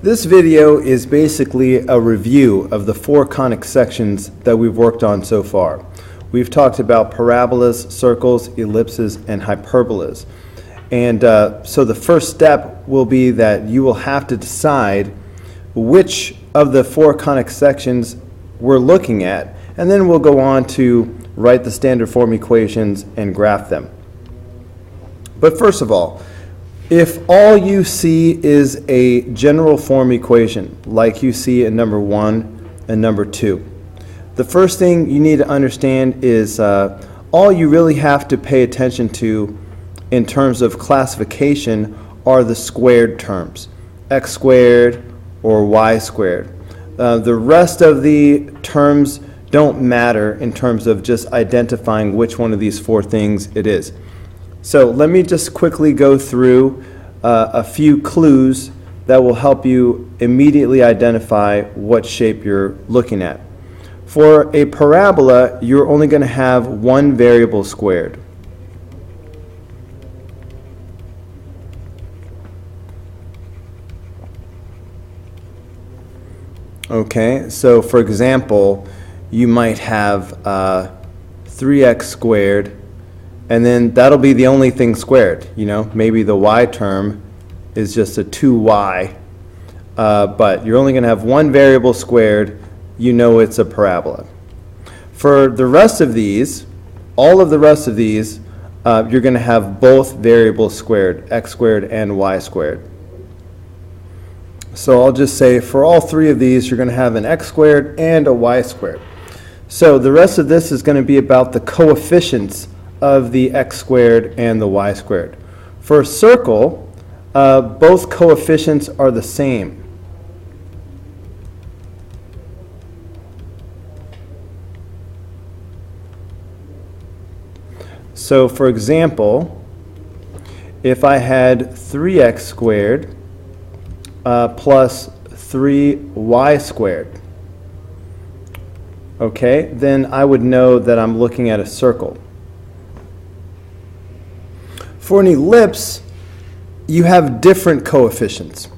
This video is basically a review of the 4 conic sections that we've worked on so far. We've talked about parabolas, circles, ellipses, and hyperbolas. And so the first step will be that you will have to decide which of the 4 conic sections we're looking at, and then we'll go on to write the standard form equations and graph them. But first of all, if all you see is a general form equation, like you see in number 1 and number 2, the first thing you need to understand is all you really have to pay attention to in terms of classification are the squared terms, x squared or y squared. The rest of the terms don't matter in terms of just identifying which one of these 4 things it is. So let me just quickly go through a few clues that will help you immediately identify what shape you're looking at. For a parabola, you're only going to have one variable squared. Okay, so for example, you might have 3x squared, and then that'll be the only thing squared. You know, maybe the y term is just a 2y, but you're only going to have one variable squared. You know it's a parabola. For the rest of these, all of the rest of these, you're going to have both variables squared, x squared and y squared. So I'll just say for all 3 of these, you're going to have an x squared and a y squared. So the rest of this is going to be about the coefficients of the x squared and the y squared. For a circle, both coefficients are the same. So for example, if I had 3x squared plus 3y squared, okay, then I would know that I'm looking at a circle. For an ellipse, you have different coefficients,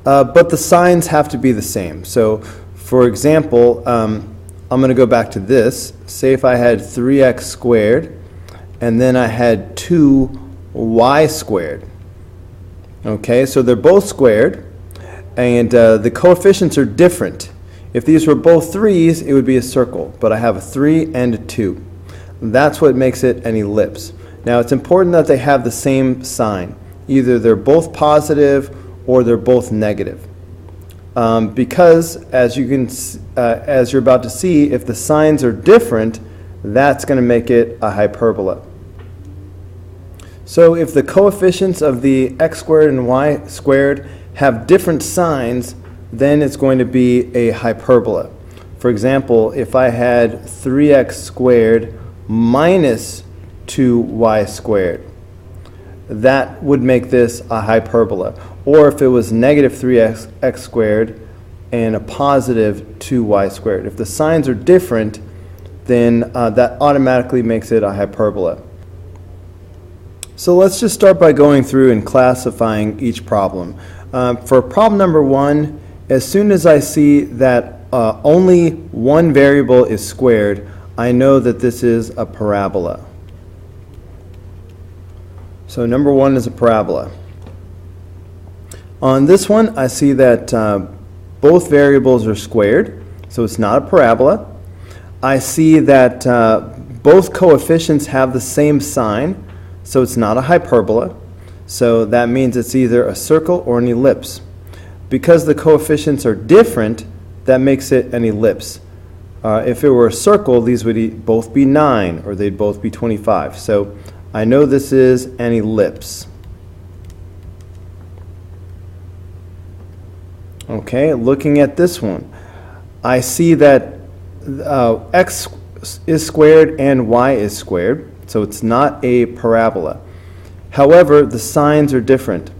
but the signs have to be the same. So for example, I'm going to go back to this. Say if I had 3x squared and then I had 2y squared. Okay, so they're both squared, and the coefficients are different. If these were both 3's, it would be a circle, but I have a 3 and a 2. That's what makes it an ellipse. Now it's important that they have the same sign. Either they're both positive or they're both negative. Because as you're about to see, if the signs are different, that's going to make it a hyperbola. So if the coefficients of the x squared and y squared have different signs, then it's going to be a hyperbola. For example, if I had 3x squared minus 2y squared, that would make this a hyperbola. Or if it was negative 3x squared and a positive 2y squared. If the signs are different, then that automatically makes it a hyperbola. So let's just start by going through and classifying each problem. For problem number 1, as soon as I see that only one variable is squared, I know that this is a parabola. So number 1 is a parabola. On this one, I see that both variables are squared, so it's not a parabola. I see that both coefficients have the same sign, so it's not a hyperbola. So that means it's either a circle or an ellipse. Because the coefficients are different, that makes it an ellipse. If it were a circle, these would both be 9, or they'd both be 25. So I know this is an ellipse. Okay, looking at this one, I see that x is squared and y is squared, so it's not a parabola. However, the signs are different.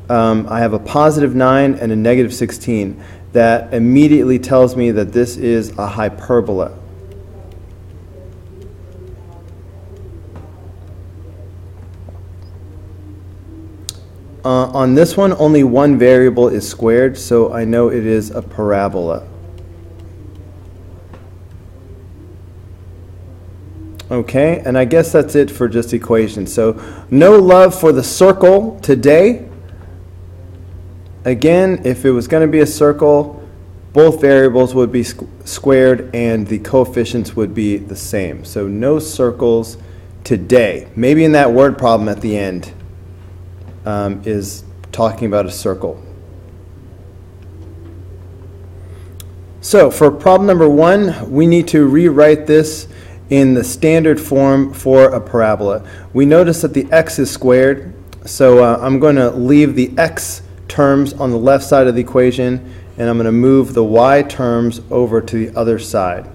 I have a positive 9 and a negative 16. That immediately tells me that this is a hyperbola. On this one, only one variable is squared, so I know it is a parabola. Okay, and I guess that's it for just equations. So no love for the circle today. Again, if it was going to be a circle, both variables would be squared and the coefficients would be the same. So no circles today. Maybe in that word problem at the end is talking about a circle. So for problem number 1, we need to rewrite this in the standard form for a parabola. We notice that the x is squared, so I'm going to leave the x terms on the left side of the equation, and I'm going to move the y terms over to the other side.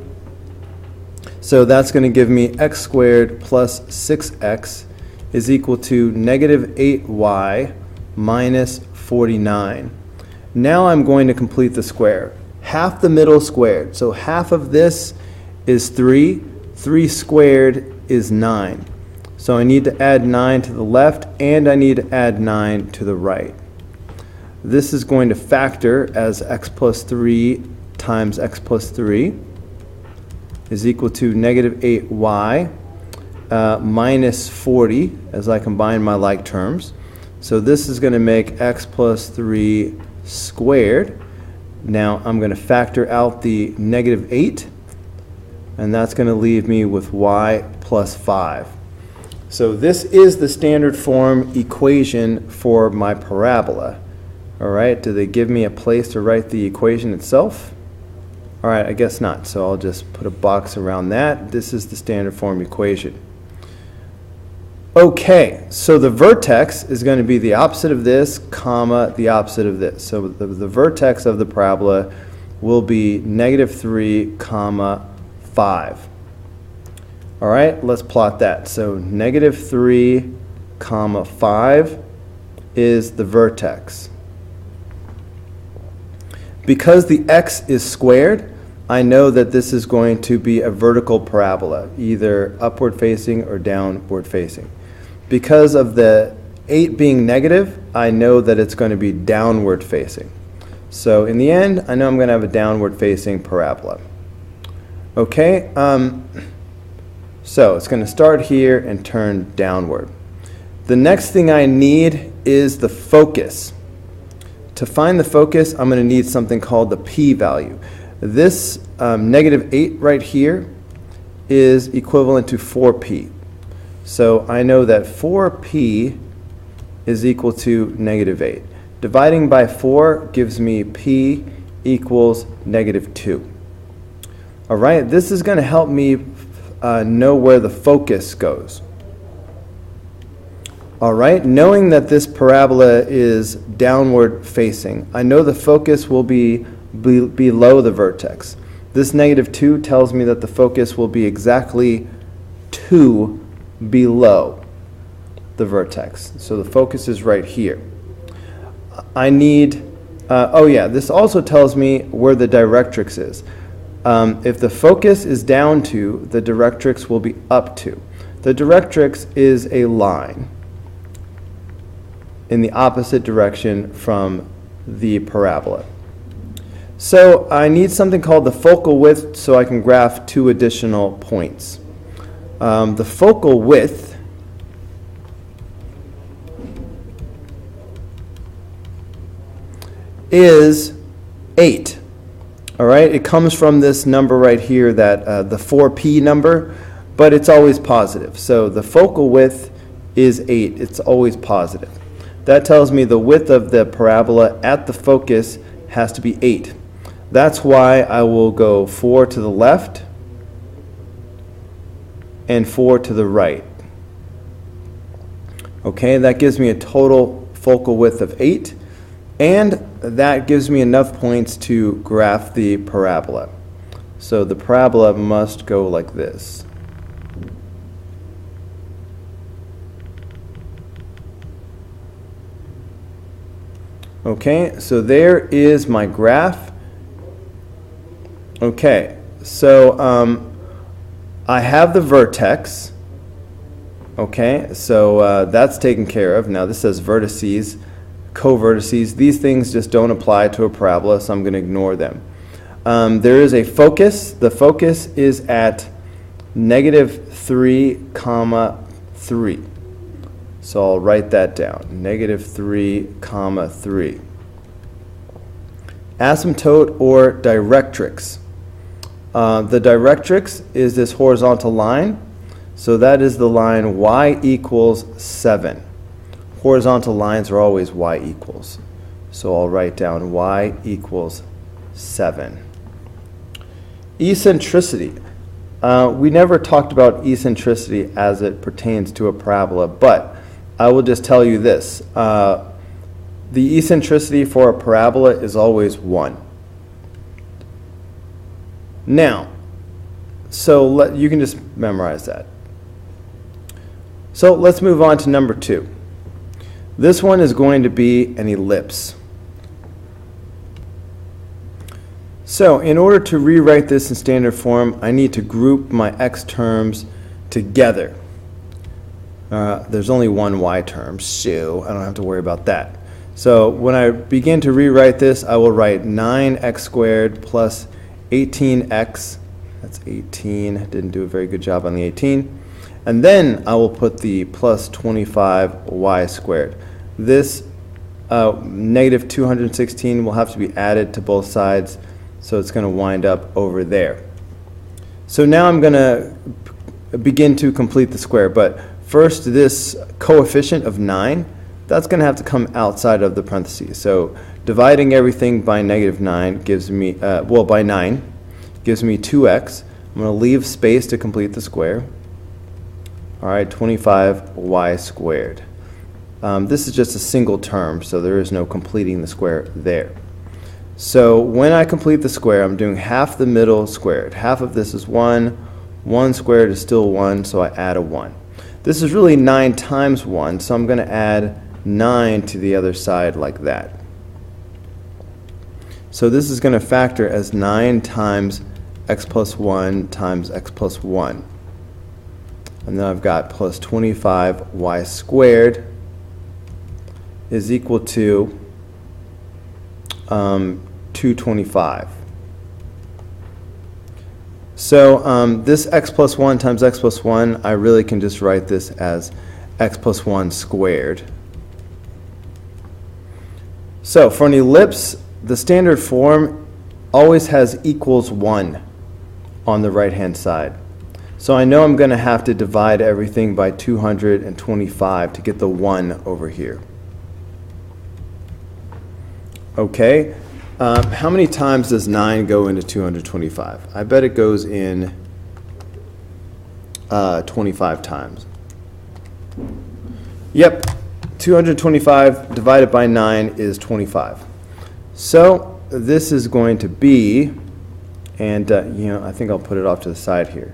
So that's going to give me x squared plus 6x is equal to negative 8y minus 49. Now I'm going to complete the square. Half the middle squared, so half of this is 3. 3 squared is 9. So I need to add 9 to the left, and I need to add 9 to the right. This is going to factor as x plus 3 times x plus 3 is equal to negative 8y minus 40 as I combine my like terms. So this is going to make x plus 3 squared. Now I'm going to factor out the negative 8, and that's going to leave me with y plus 5. So this is the standard form equation for my parabola. All right, do they give me a place to write the equation itself? All right, I guess not, so I'll just put a box around that. This is the standard form equation. Okay, so the vertex is going to be the opposite of this, comma, the opposite of this. So the vertex of the parabola will be negative 3, comma, 5. All right, let's plot that. So negative 3, comma, 5 is the vertex. Because the x is squared, I know that this is going to be a vertical parabola, either upward facing or downward facing. Because of the 8 being negative, I know that it's going to be downward facing. So in the end, I know I'm going to have a downward facing parabola. Okay, so it's going to start here and turn downward. The next thing I need is the focus. To find the focus, I'm going to need something called the p-value. This negative 8 right here is equivalent to 4p. So I know that 4p is equal to negative 8. Dividing by 4 gives me p equals negative 2. All right, this is going to help me know where the focus goes. All right, knowing that this parabola is downward facing, I know the focus will be below the vertex. This negative 2 tells me that the focus will be exactly 2 below the vertex. So the focus is right here. I need, this also tells me where the directrix is. If the focus is down 2, the directrix will be up 2. The directrix is a line in the opposite direction from the parabola. So I need something called the focal width so I can graph 2 additional points. The focal width is 8. All right, it comes from this number right here, that the 4p number, but it's always positive. So the focal width is 8. It's always positive. That tells me the width of the parabola at the focus has to be 8. That's why I will go 4 to the left and 4 to the right. Okay, that gives me a total focal width of 8, and that gives me enough points to graph the parabola. So the parabola must go like this. Okay, so there is my graph. Okay, so I have the vertex. Okay, so that's taken care of. Now this says vertices. co-vertices. These things just don't apply to a parabola, so I'm going to ignore them. There is a focus. The focus is at -3, 3. So I'll write that down, -3, 3. Asymptote or directrix. The directrix is this horizontal line, so that is the line y equals 7. Horizontal lines are always y equals, so I'll write down y equals 7. Eccentricity. We never talked about eccentricity as it pertains to a parabola, but I will just tell you this. The eccentricity for a parabola is always 1. Now, so you can just memorize that. So let's move on to number 2. This one is going to be an ellipse. So in order to rewrite this in standard form, I need to group my x terms together. There's only one y term, so I don't have to worry about that. So when I begin to rewrite this, I will write 9x squared plus 18x. That's 18. Didn't do a very good job on the 18. And then I will put the plus 25y squared. This negative 216 will have to be added to both sides, so it's going to wind up over there. So now I'm going to begin to complete the square, but first this coefficient of 9, that's going to have to come outside of the parentheses. So dividing everything by -9 gives me, by 9 gives me 2x. I'm going to leave space to complete the square. All right, 25y squared. This is just a single term, so there is no completing the square there. So when I complete the square, I'm doing half the middle squared. Half of this is 1. 1 squared is still 1, so I add a 1. This is really 9 times 1, so I'm going to add 9 to the other side like that. So this is going to factor as 9 times x plus 1 times x plus 1. And then I've got plus 25y squared is equal to 225. So this x plus 1 times x plus 1, I really can just write this as x plus 1 squared. So for an ellipse, the standard form always has equals 1 on the right-hand side. So I know I'm going to have to divide everything by 225 to get the 1 over here. Okay, how many times does 9 go into 225? I bet it goes in 25 times. Yep, 225 divided by 9 is 25. So this is going to be, and I think I'll put it off to the side here.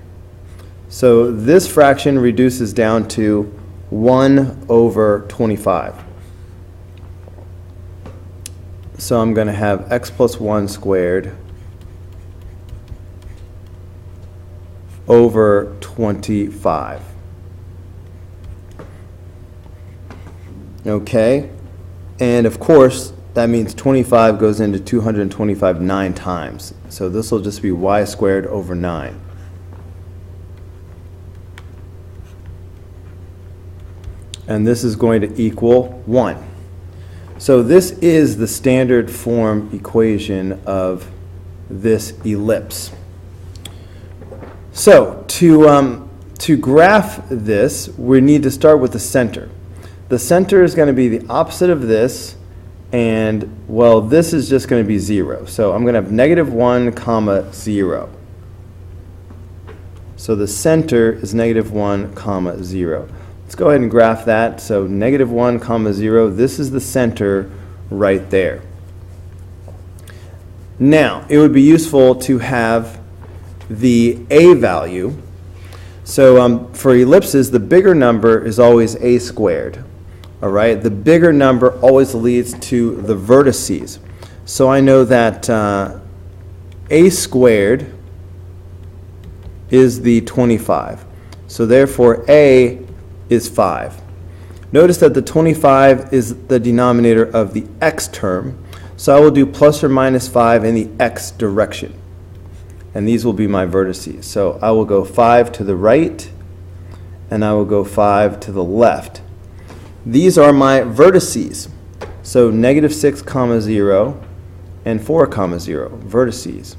So this fraction reduces down to 1 over 25. So I'm going to have x plus 1 squared over 25. Okay, and of course that means 25 goes into 225 9 times. So this will just be y squared over 9. And this is going to equal 1. So this is the standard form equation of this ellipse. So to graph this, we need to start with the center. The center is going to be the opposite of this, and well, this is just going to be 0. So I'm going to have -1, comma 0. So the center is -1, comma 0. Let's go ahead and graph that. So -1, comma 0, this is the center right there. Now, it would be useful to have the a value. So for ellipses, the bigger number is always a squared. All right, the bigger number always leads to the vertices. So I know that a squared is the 25. So therefore, a is 5. Notice that the 25 is the denominator of the x term, so I will do plus or minus 5 in the x direction. And these will be my vertices. So I will go 5 to the right, and I will go 5 to the left. These are my vertices. So negative 6, 0, and 4, 0, vertices.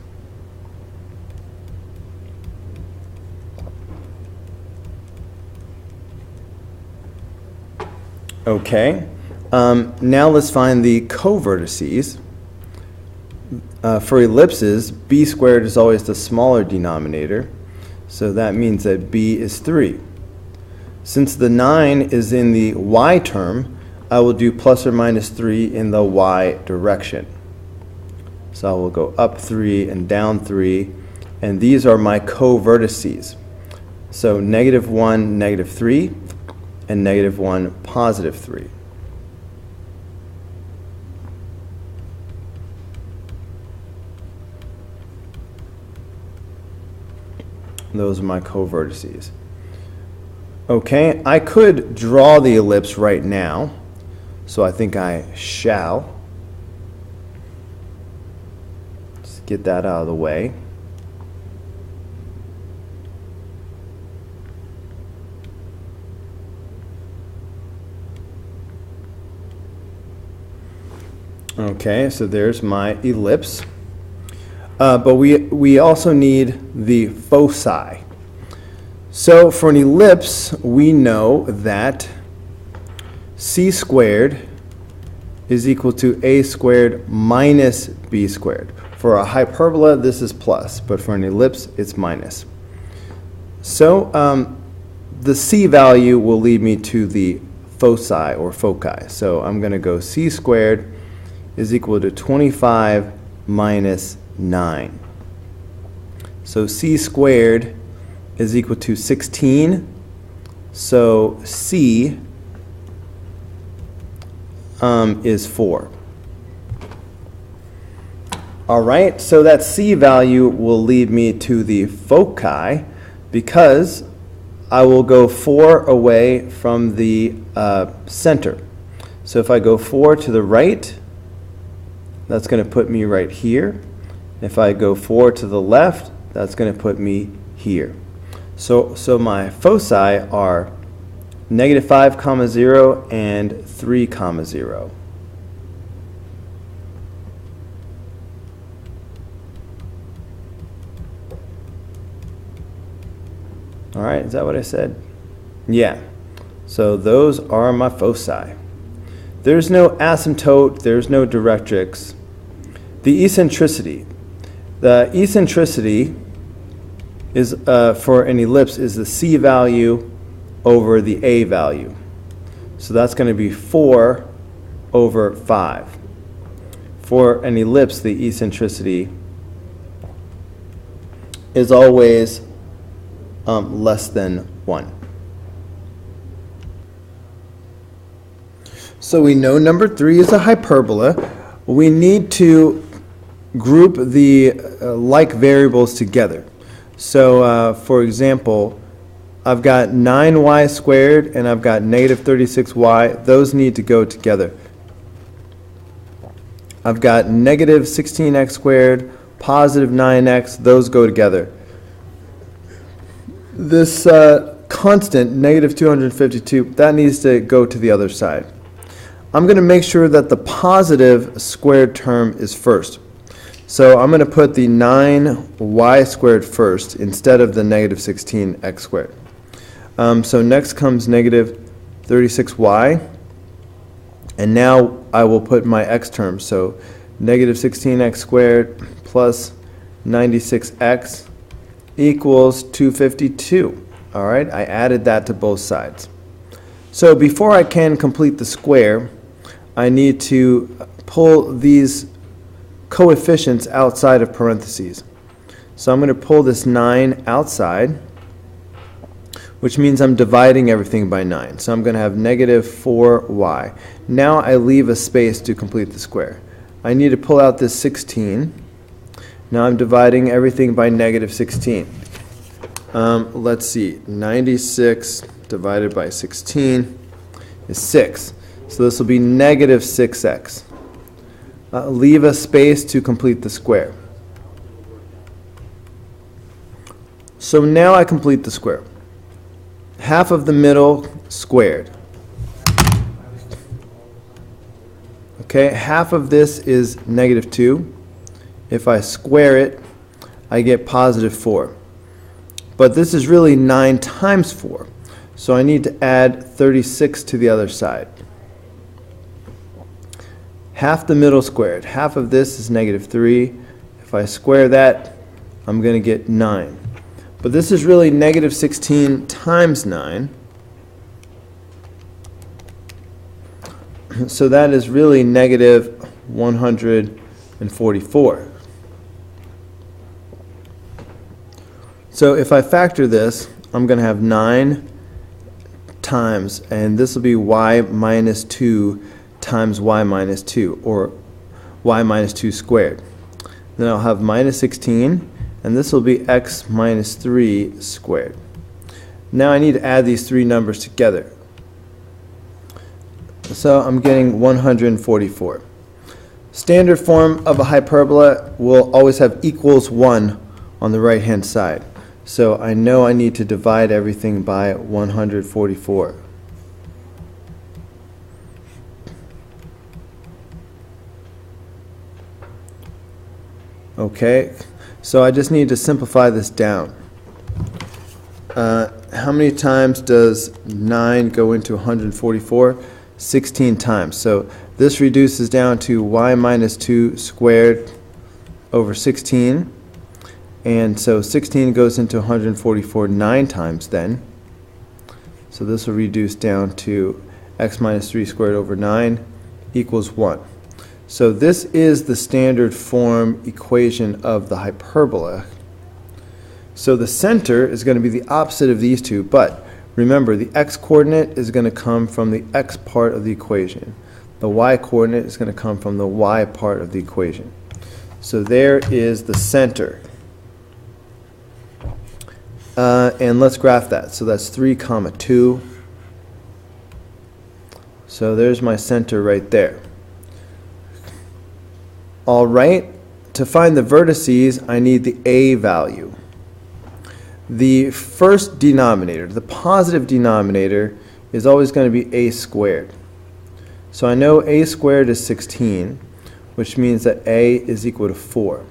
Okay, now let's find the co-vertices. For ellipses, b squared is always the smaller denominator, so that means that b is 3. Since the 9 is in the y term, I will do plus or minus 3 in the y direction. So I will go up 3 and down 3, and these are my co-vertices. So negative 1, negative 3, and negative 1, positive 3. Those are my co-vertices. Okay, I could draw the ellipse right now, so I think I shall. Just get that out of the way. Okay, so there's my ellipse. But we also need the foci. So for an ellipse, we know that c squared is equal to a squared minus b squared. For a hyperbola, this is plus, but for an ellipse, it's minus. So the c value will lead me to the foci or foci. So I'm going to go c squared is equal to 25 minus 9. So c squared is equal to 16. So c is 4. All right, so that c value will lead me to the foci because I will go 4 away from the center. So if I go 4 to the right, that's going to put me right here. If I go 4 to the left, that's going to put me here. So my foci are negative 5, 0 and 3, 0. All right, is that what I said? Yeah. So those are my foci. There's no asymptote, there's no directrix. The eccentricity. The eccentricity is for an ellipse is the c value over the a value. So that's going to be 4 over 5. For an ellipse, the eccentricity is always less than 1. So we know number 3 is a hyperbola. We need to group the like variables together. So for example, I've got 9y squared and I've got negative 36y. Those need to go together. I've got negative 16x squared, positive 9x. Those go together. This constant, negative 252, that needs to go to the other side. I'm going to make sure that the positive squared term is first. So I'm going to put the 9y squared first instead of the negative 16x squared. So next comes negative 36y. And now I will put my x term. So negative 16x squared plus 96x equals 252. All right, I added that to both sides. So before I can complete the square, I need to pull these coefficients outside of parentheses. So I'm going to pull this 9 outside, which means I'm dividing everything by 9. So I'm going to have negative 4y. Now I leave a space to complete the square. I need to pull out this 16. Now I'm dividing everything by negative 16. Let's see, 96 divided by 16 is 6. So this will be negative 6x. Leave a space to complete the square. So now I complete the square. Half of the middle squared. Okay, half of this is negative 2. If I square it, I get positive 4. But this is really 9 times 4. So I need to add 36 to the other side. Half the middle squared. Half of this is negative 3. If I square that, I'm going to get 9. But this is really negative 16 times 9. So that is really negative 144. So if I factor this, I'm going to have 9 times, and this will be y minus 2 times y minus 2, or y minus 2 squared. Then I'll have minus 16, and this will be x minus 3 squared. Now I need to add these three numbers together. So I'm getting 144. Standard form of a hyperbola will always have equals 1 on the right hand side. So I know I need to divide everything by 144. Okay, so I just need to simplify this down. How many times does 9 go into 144? 16 times. So this reduces down to y minus 2 squared over 16. And so 16 goes into 144 9 times then. So this will reduce down to x minus 3 squared over 9 equals 1. So this is the standard form equation of the hyperbola. So the center is going to be the opposite of these two, but remember the x-coordinate is going to come from the x part of the equation. The y-coordinate is going to come from the y part of the equation. So there is the center. And let's graph that. So that's 3, 2. So there's my center right there. All right, to find the vertices, I need the a value. The first denominator, the positive denominator, is always going to be a squared. So I know a squared is 16, which means that a is equal to 4.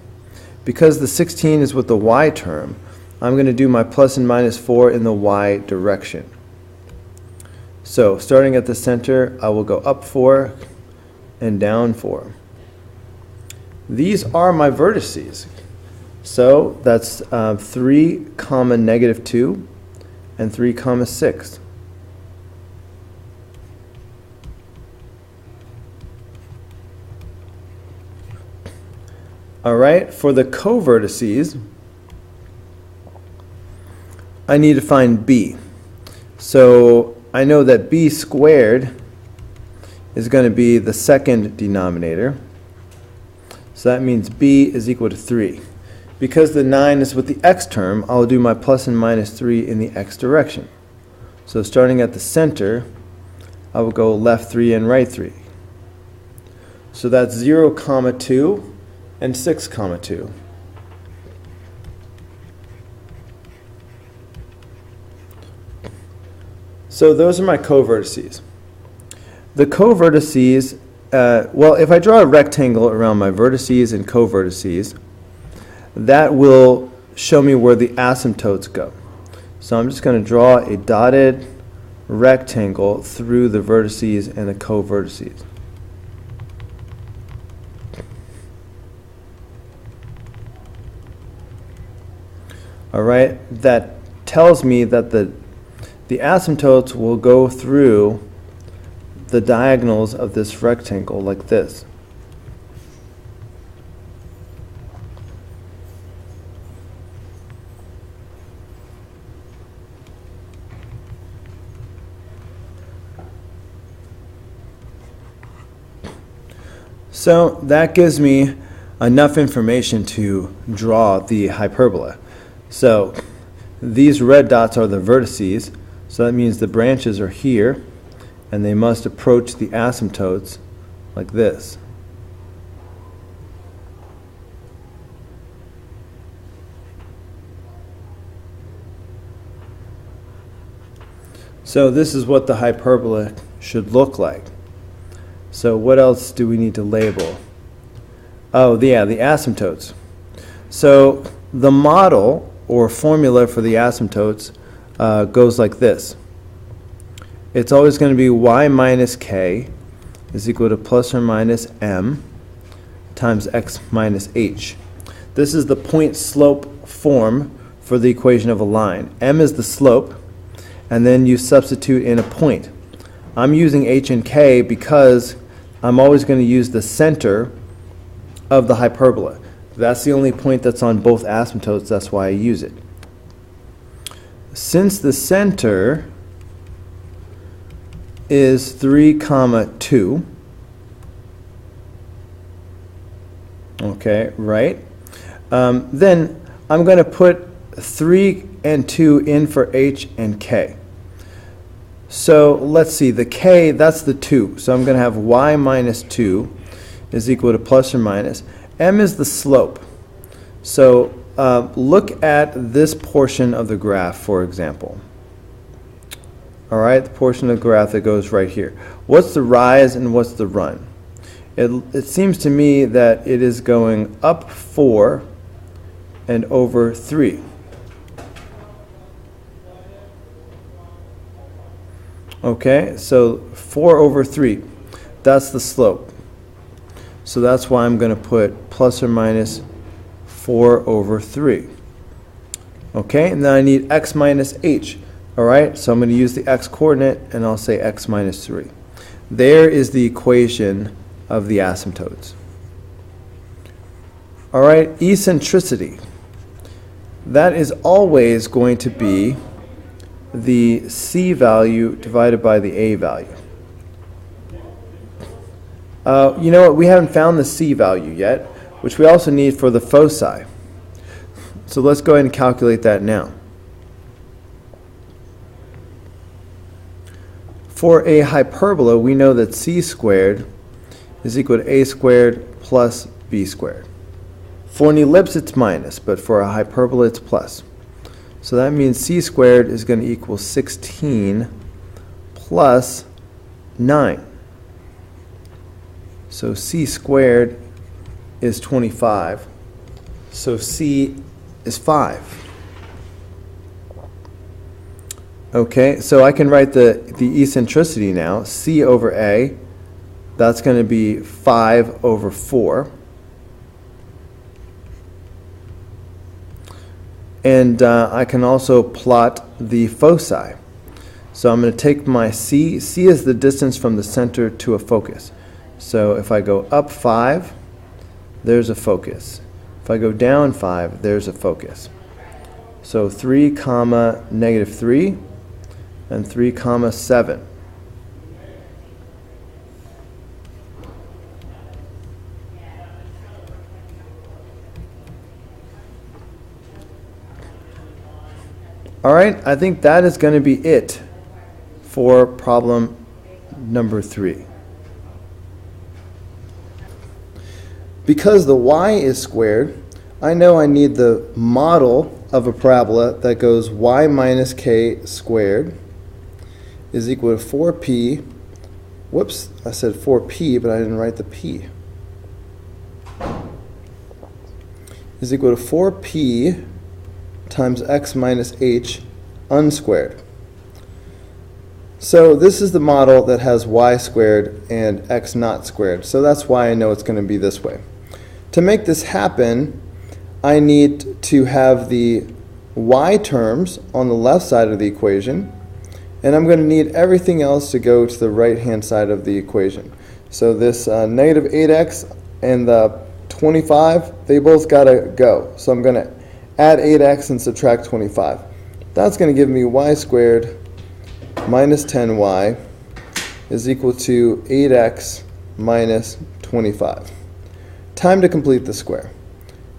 Because the 16 is with the y term, I'm going to do my plus and minus 4 in the y direction. So starting at the center, I will go up 4 and down 4. These are my vertices. So that's 3, negative 2 and 3, 6. All right, for the covertices, I need to find b. So I know that b squared is going to be the second denominator. So that means b is equal to 3. Because the 9 is with the x term, I'll do my plus and minus 3 in the x direction. So starting at the center, I will go left 3 and right 3. So that's 0, 2 and 6, 2. So those are my covertices. The covertices, well, if I draw a rectangle around my vertices and covertices, that will show me where the asymptotes go. So I'm just going to draw a dotted rectangle through the vertices and the covertices. All right, that tells me that the asymptotes will go through the diagonals of this rectangle like this. So that gives me enough information to draw the hyperbola. So these red dots are the vertices, so that means the branches are here, and they must approach the asymptotes like this. So this is what the hyperbola should look like. So what else do we need to label? Oh, yeah, the asymptotes. So the model or formula for the asymptotes goes like this. It's always going to be y minus k is equal to plus or minus m times x minus h. This is the point slope form for the equation of a line. M is the slope, and then you substitute in a point. I'm using h and k because I'm always going to use the center of the hyperbola. That's the only point that's on both asymptotes, that's why I use it. Since the center is 3, 2, okay, right? Then I'm going to put 3 and 2 in for h and k. So let's see, the k, that's the 2. So I'm going to have y minus 2 is equal to plus or minus. M is the slope. So look at this portion of the graph, for example. All right, the portion of the graph that goes right here. What's the rise and what's the run? It seems to me that it is going up 4 and over 3. Okay, so 4 over 3, that's the slope. So that's why I'm going to put plus or minus 4 over 3. Okay, and then I need x minus h. All right, so I'm going to use the x coordinate, and I'll say x minus 3. There is the equation of the asymptotes. All right, eccentricity. That is always going to be the c value divided by the a value. You know what, we haven't found the c value yet, which we also need for the foci. So let's go ahead and calculate that now. For a hyperbola, we know that c squared is equal to a squared plus b squared. For an ellipse, it's minus, but for a hyperbola, it's plus. So that means c squared is going to equal 16 plus 9. So c squared is 25. So c is 5. Okay, so I can write the eccentricity now. C over a, that's going to be 5 over 4. And I can also plot the foci. So I'm going to take my c. C is the distance from the center to a focus. So if I go up 5, there's a focus. If I go down 5, there's a focus. So 3, negative 3, and 3, 7. All right, I think that is going to be it for problem number 3. Because the y is squared, I know I need the model of a parabola that goes y minus k squared is equal to 4p. Whoops, I said 4p, but I didn't write the p. Is equal to 4p times x minus h unsquared. So this is the model that has y squared and x not squared. So that's why I know it's going to be this way. To make this happen, I need to have the y terms on the left side of the equation, and I'm going to need everything else to go to the right-hand side of the equation. So this negative 8x and the 25, they both got to go. So I'm going to add 8x and subtract 25. That's going to give me y squared minus 10y is equal to 8x minus 25. Time to complete the square.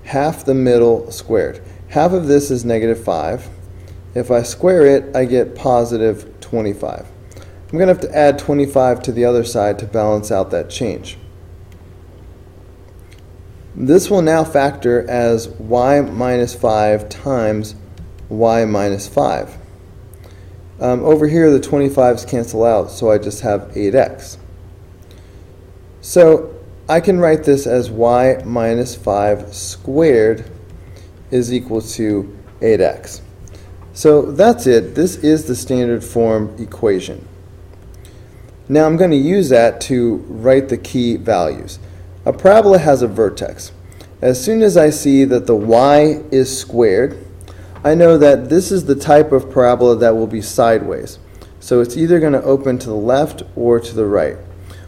Half the middle squared. Half of this is negative 5. If I square it, I get positive 25. I'm going to have to add 25 to the other side to balance out that change. This will now factor as y minus 5 times y minus 5. Over here the 25's cancel out, so I just have 8x. So I can write this as y minus 5 squared is equal to 8x. So that's it. This is the standard form equation. Now I'm going to use that to write the key values. A parabola has a vertex. As soon as I see that the y is squared, I know that this is the type of parabola that will be sideways. So it's either going to open to the left or to the right.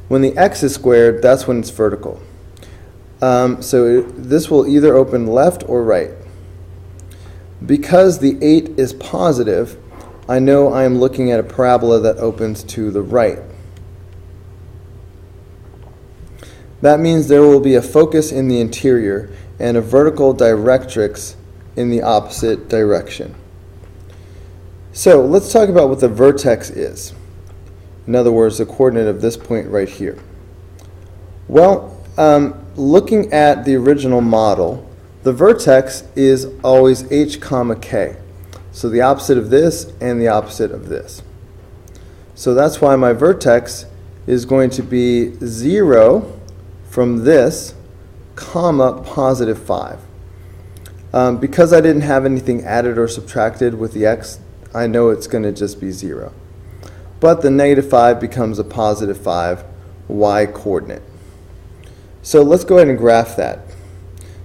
When the x is squared, that's when it's vertical. This will either open left or right. Because the 8 is positive, I know I am looking at a parabola that opens to the right. That means there will be a focus in the interior and a vertical directrix in the opposite direction. So let's talk about what the vertex is. In other words, the coordinate of this point right here. Well, looking at the original model, the vertex is always h comma k. So the opposite of this and the opposite of this. So that's why my vertex is going to be 0 from this, comma, positive 5. Because I didn't have anything added or subtracted with the x, I know it's going to just be 0. But the negative 5 becomes a positive 5 y coordinate. So let's go ahead and graph that.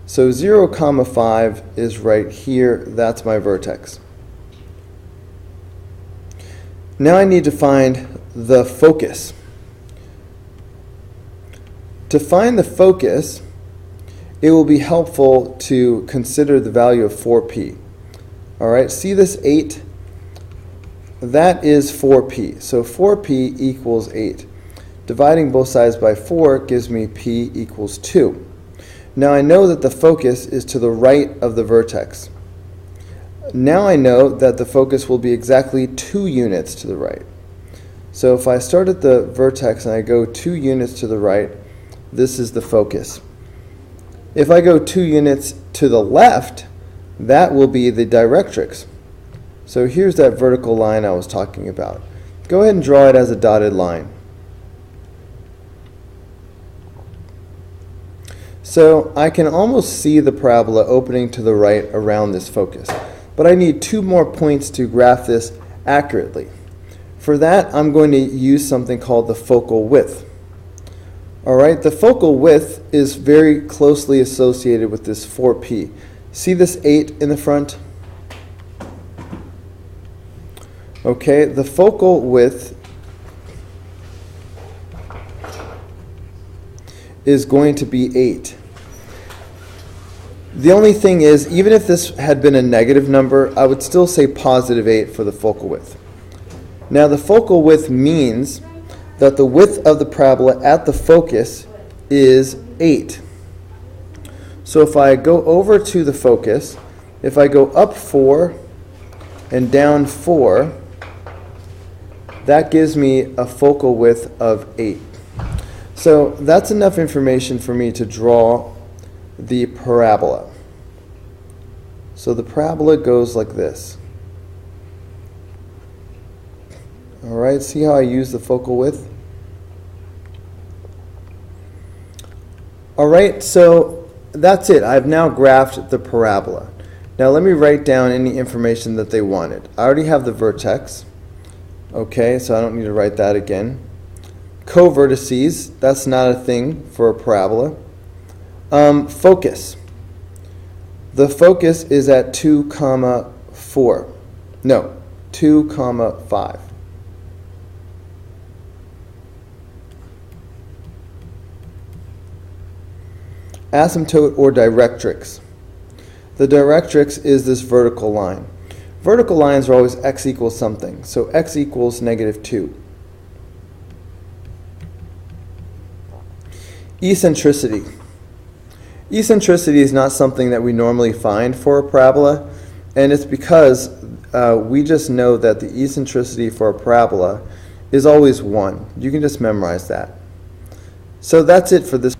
So 0, comma 5 is right here. That's my vertex. Now I need to find the focus. To find the focus, it will be helpful to consider the value of 4p. All right, see this 8? That is 4p. So 4p equals 8. Dividing both sides by 4 gives me p equals 2. Now I know that the focus is to the right of the vertex. Now I know that the focus will be exactly 2 units to the right. So if I start at the vertex and I go 2 units to the right, this is the focus. If I go 2 units to the left, that will be the directrix. So here's that vertical line I was talking about. Go ahead and draw it as a dotted line. So I can almost see the parabola opening to the right around this focus. But I need 2 more points to graph this accurately. For that, I'm going to use something called the focal width. All right, the focal width is very closely associated with this 4p. See this 8 in the front? Okay, the focal width is going to be 8. The only thing is, even if this had been a negative number, I would still say positive 8 for the focal width. Now the focal width means that the width of the parabola at the focus is 8. So if I go over to the focus, if I go up 4 and down 4, that gives me a focal width of 8. So that's enough information for me to draw the parabola. So the parabola goes like this. All right, see how I use the focal width? All right, so that's it. I've now graphed the parabola. Now let me write down any information that they wanted. I already have the vertex. Okay, so I don't need to write that again. Co-vertices, that's not a thing for a parabola. Focus. The focus is at 2, comma 4. No, 2, comma 5. Asymptote or directrix. The directrix is this vertical line. Vertical lines are always x equals something, so x equals negative 2. Eccentricity. Eccentricity is not something that we normally find for a parabola, and it's because we just know that the eccentricity for a parabola is always 1. You can just memorize that. So that's it for this.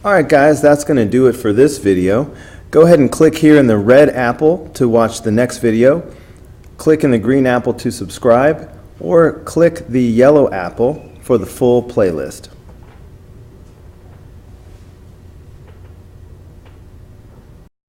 Alright guys, that's going to do it for this video. Go ahead and click here in the red apple to watch the next video. Click in the green apple to subscribe, or click the yellow apple for the full playlist.